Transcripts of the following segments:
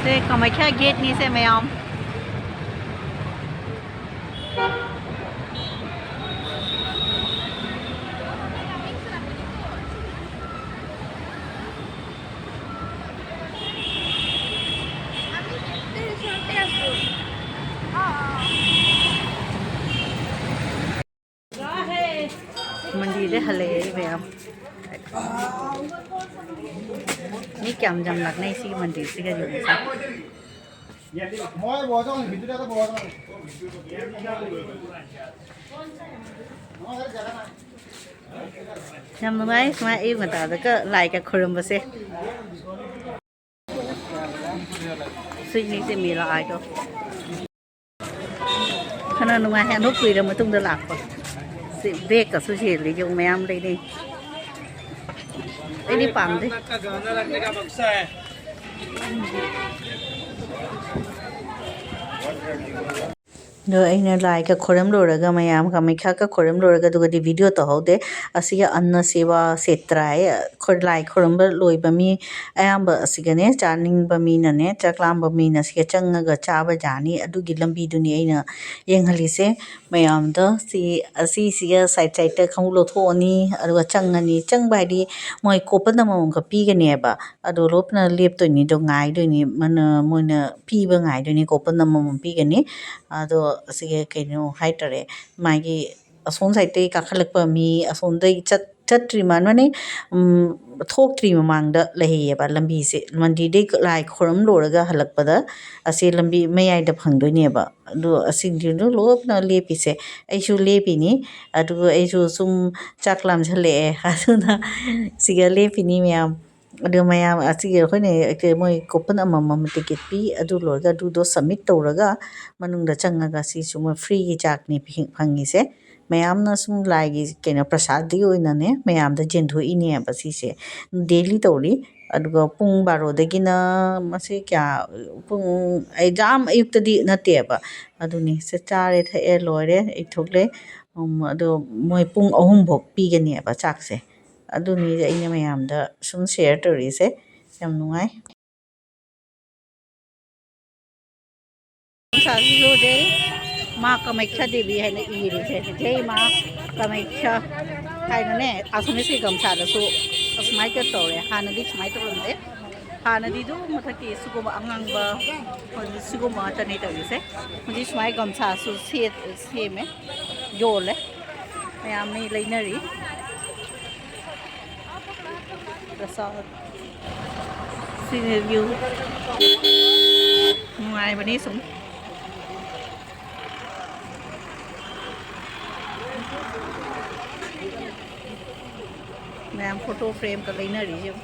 से कामाख्या गेट नहीं से मैम मंदिर हले मैमนี่แกมจำหลักในซีมันดีซีกันอยู่นะจำไหมสมัยอีกเหมือนแต่ก็ไล่กับครุมไปสิซีนี้จะมีลายก็ขณะนู้นมาแฮนด์คุยเราไม่ต้องเดือดหลักก่อนสิเบรกกับสุชีหรือยังไม่ยอมเลยนี่ini pam deh. Do aina like a koram loraga mayam kamikha ka koram loraga dugadi video to hode asiga anna seva setrai khod like koramba loiba mi ayamba asigane charning ba mi na ne chaklam ba mi na siga changaga chaba jani adugi lambi duni aina yenghalise mayam do si siga side side ta khanglo thoni aduga changani changba di moi kopana mong ka pi gane ba adu lopna lep to ni do ngai do ni mana moina pi ba ngai do ni kopana mong pi gane ado sige kaino haitare magi ason saite kakhalakpa mi ason dai chatri manwane thokri mamangda lehiye ba lambi se mandi de lai khoram loraga halakpada ase lambi mayai da phangdoi ba do asing du lopna lepi se aisu lepi ni adu aisu sum chaklam chale aduna siga lepi ni myam adu mayam asige khone ke moi coupon amam ticket pi adu lorga du do submit tawraga manungda changaga si suma free gi chakni phangi se mayam na sum lai gi kena prasad di oina ne mayam da jendhu ini ba si se daily tawri aduga pung baro dagina mase kya pung exam ayukta di nate ba aduni se chare thae lore ithokle adu moi pung ahum bok pi gani ba chak se aduni aina mayam da sum share tori se yam nungai sa su de ma kamaikha devi hai na iri se jai ma kamaikha hai na ne asme se gamsa da su asmai ka tore hana di smai to runde hana di du mathaki sugoma angang ba sugoma tani tari se di smai gamsa su se me jole mayam ni lainari prasad senior view ngoài bên đây súng làm photo frame ka laina ri jo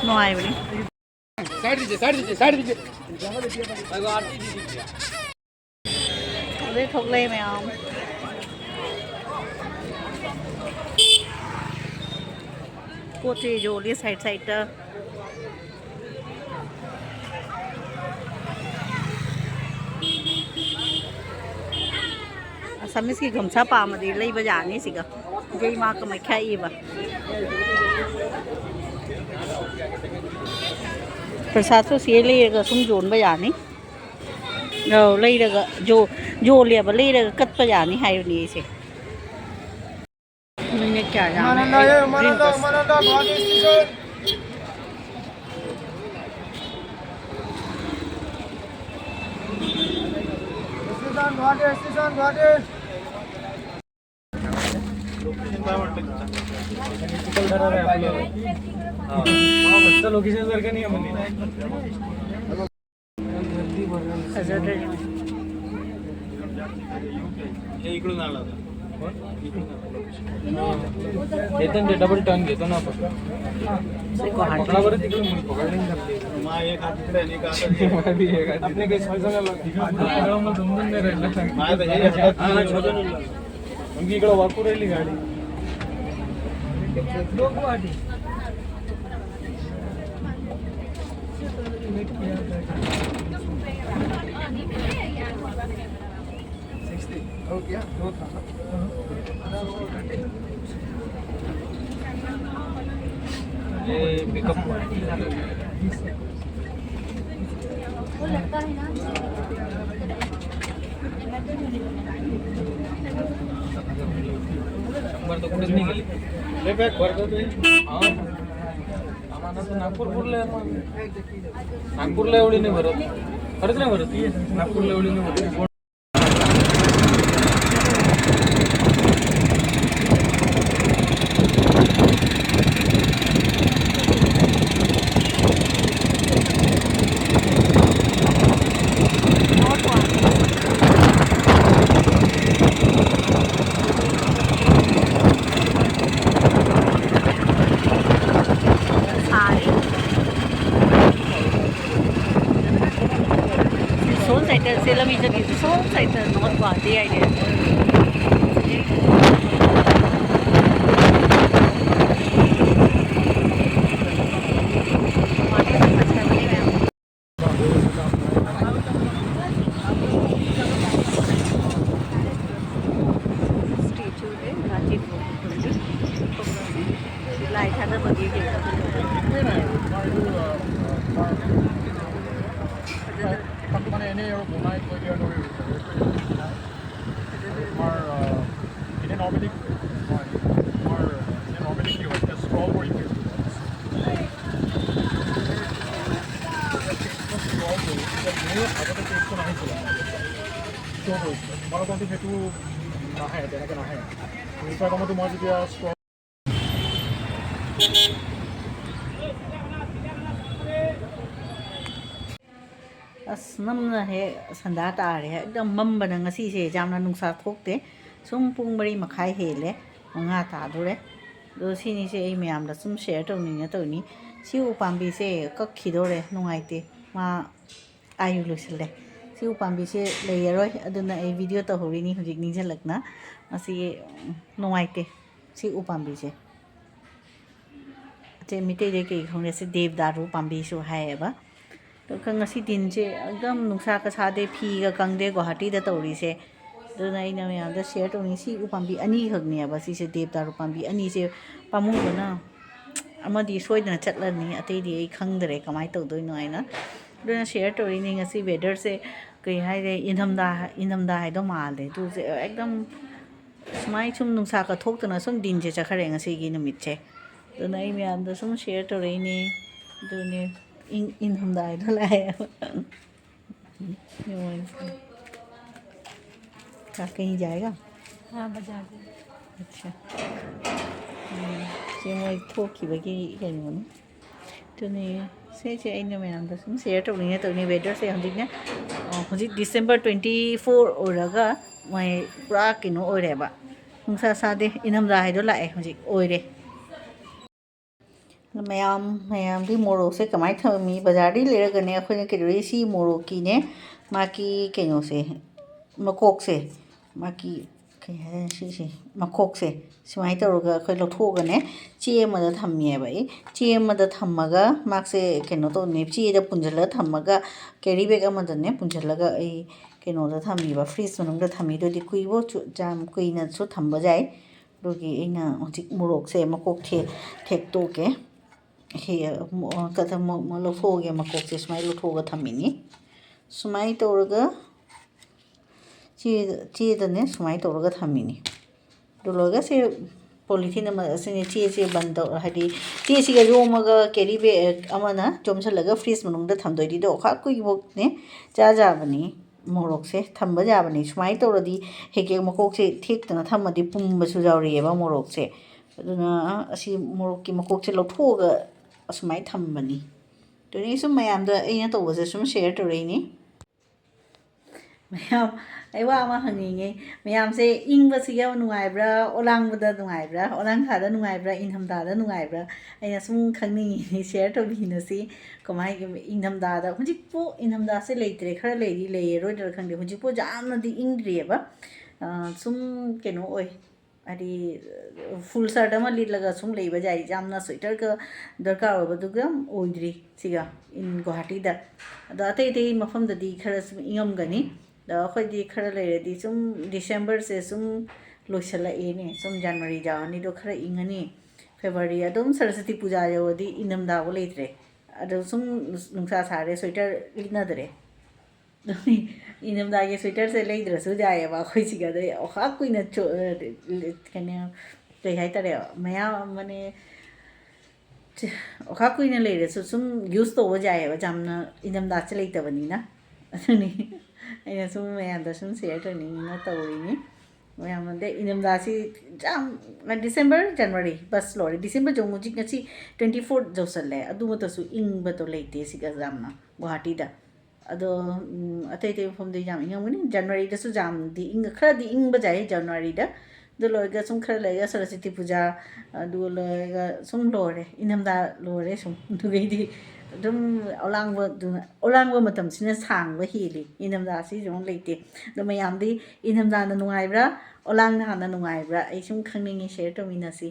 no ai bani side dije अरे ठोक ले मैं आम कोटे जो ले side side Assamese की गमछा पामदी ले बजानी सिगा जय मां का मख्या इबा प्रसाद तो से लेगा सुम जोन बजानी लेगा जो लेब लेगा कट बजानी हाइनी से मैंने क्या लोकेशन सारखं नाही इकडून आला येतो डबल टर्न घेतो ना आपण पकडा बरं तिकडे पकडले मा एक हात तिकडे आणि एक हात आपले काही सांगायला मग समजून नाही राहिलं मग इकडे वाकू राहिली गाडी गुवाहाटी हो गया नागपूरला एवढी नाही भरत खरंच नाही भरत नागपूरला एवढी नाही Bharat North Guwahati idea. Namna he sanda taare ekdam mambana ngasi se jamna nungsa thokte sum pung mari makhai hele nga ta dure do sini se ei myam da sum share tawni tawni si upambi se kakhidore nungaite ma ayu lusle si upambi se layeroi aduna ei video ta horini hujik ningjalakna asi nungaite si upambi se te mite de ke khone se devdaru pambi su haeba ngasi din se ekdam nungsa ka sade phi ga kangde Guwahati da tawri se duna ina myam da share tawni si upambi ani khagni aba si se devdaru pambi ani se pamu bana amadi soidana chatlani atei di ei khangdare kamai tawdoi no aina duna share tawri ni ngasi weather se kai hai de inhamda hai do male du se ekdam smai chum nungsa ka thoktana sum din je chakhare ngasi gi numit che duna ei myam da sum share tawri ni dune in humda idol आया क्या कहीं जाएगा हाँ बाजार अच्छा जे मैं थोकी बगी कहीं बोलूँ तो नहीं से इन में हम दस शेयर तो नहीं है तो नहीं वेदर से हम दिखने मुझे दिसंबर 24 ओरगा मैं पूरा किनो ओरे बा मुझे सादे इन हम राह दो लाए मुझे ओरे mayam di morok se kamai thami bazar di lera gane akhone ke si morok ki ne maki keno se makok se maki ke ha si makok se simai tawga khoi lotho gane che ma da thammi bai che ma da thammaga mak se keno to ne che da punjala thammaga carry bag amada ne punjala ga ai keno da thammi ba freeze manung da thammi do di kuibo jam kuina so thamba jai do gi ina hojik morok se makok thek to ke he kata mo lothoge makok se smai lothoga thamini smai tawga che da ne smai tawga thamini dologa se polythene ma se che band hadi che si ga romaga carry bag amana chomsalaga freeze manung da thamdoi di do kha kui bok ne ja bani morok se thamba ja bani smai tawradi heke makok se thik tana thamadi pum ba su jawri ba morok se aduna asi morok ki makok se lothoga asumai thambani to ni sum mayam da aina to was sum share to reini mayam ai wa ma hangi mayam se ing ba si ya nuai bra olang ba da nuai bra olang kha da nuai bra in ham da nuai bra aina sum khangni ni share to bi na si komai in ham da hujik po in ham da se leitre khara leiri le ro dar khangde hujik po jam na di ing ri ba sum keno oi adi full shirt ama lidlaga sum leiba jai jamna sweater ka darkar oba dugam oidri siga in Guwahati da da atei mapham da di khara sum ingam gani da khoi di khara leire di sum December se sum loisala e ne sum January ja ni do khara ingani February adum Saraswati Puja yawadi inamda go leitre adu sum nungsa sare sweater linadre inamda ge sweater se leidrasu jaye ba khoi siga de okha kuina kane kai hai tare maya mane okha kuina leirasu sum use to jaye ba jamna inamda che leitabani na aduni aina sum maya da sum share tani na tawrini ꯃꯌꯥꯝꯗ ꯏꯅꯝꯗꯥꯁꯤ ꯌꯥꯝ December January bus ꯂꯣꯏꯔꯦ December ꯖꯧ ꯍꯧꯖꯤꯛ ꯉꯁꯤ 24 ꯌꯧꯁꯜꯂꯦ ꯑꯗꯨꯃꯛꯇꯁꯨ ꯏꯪꯕꯗꯣ ꯂꯩꯇꯦ ꯁꯤꯒ ꯌꯥꯝꯅ ꯒꯨꯋꯥꯍꯥꯇꯤꯗ ꯑꯗꯣ ꯑꯇꯩ ꯑꯇꯩ ꯃꯐꯝꯗ ꯌꯥꯝ ꯏꯪꯉꯝꯒꯅꯤ ꯖꯅꯋꯥꯔꯤꯗꯁꯨ ꯌꯥꯝꯗꯤ ꯈꯔꯗꯤ ꯏꯪꯕ ꯌꯥꯏ ꯖꯅꯋꯥꯔꯤꯗ ꯑꯗꯨ ꯂꯣꯏꯔꯒ ꯁꯨꯝ ꯈꯔ ꯂꯩꯔꯒ ꯁꯔꯁꯋꯇꯤ ꯄꯨꯖꯥ ꯑꯗꯨ ꯂꯣꯏꯔꯒ ꯁꯨꯝ ꯂꯣꯏꯔꯦ ꯏꯅꯝꯗꯥ ꯂꯣꯏꯔꯦ ꯁꯨꯝ ꯑꯗꯨꯒꯩꯗꯤ ꯑꯗꯨꯝ ꯑꯣꯂꯥꯡꯕ ꯃꯇꯝꯁꯤꯅ ꯁꯥꯡꯕ ꯍꯦꯜꯂꯤ ꯏꯅꯝꯗꯥꯁꯤꯁꯨ ꯑꯃꯨꯛ ꯂꯩꯇꯦ ꯑꯗꯣ ꯃꯌꯥꯝꯗꯤ ꯏꯅꯝꯗꯥꯅ ꯅꯨꯡꯉꯥꯏꯕ꯭ꯔꯥ ꯑꯣꯂꯥꯡꯅ ꯍꯥꯟꯅ ꯅꯨꯡꯉꯥꯏꯕ꯭ꯔꯥ ꯑꯩ ꯁꯨꯝ ꯈꯪꯅꯤꯡꯉꯤ ꯁꯦꯌꯔ ꯇꯧꯃꯤꯟꯅꯁꯤ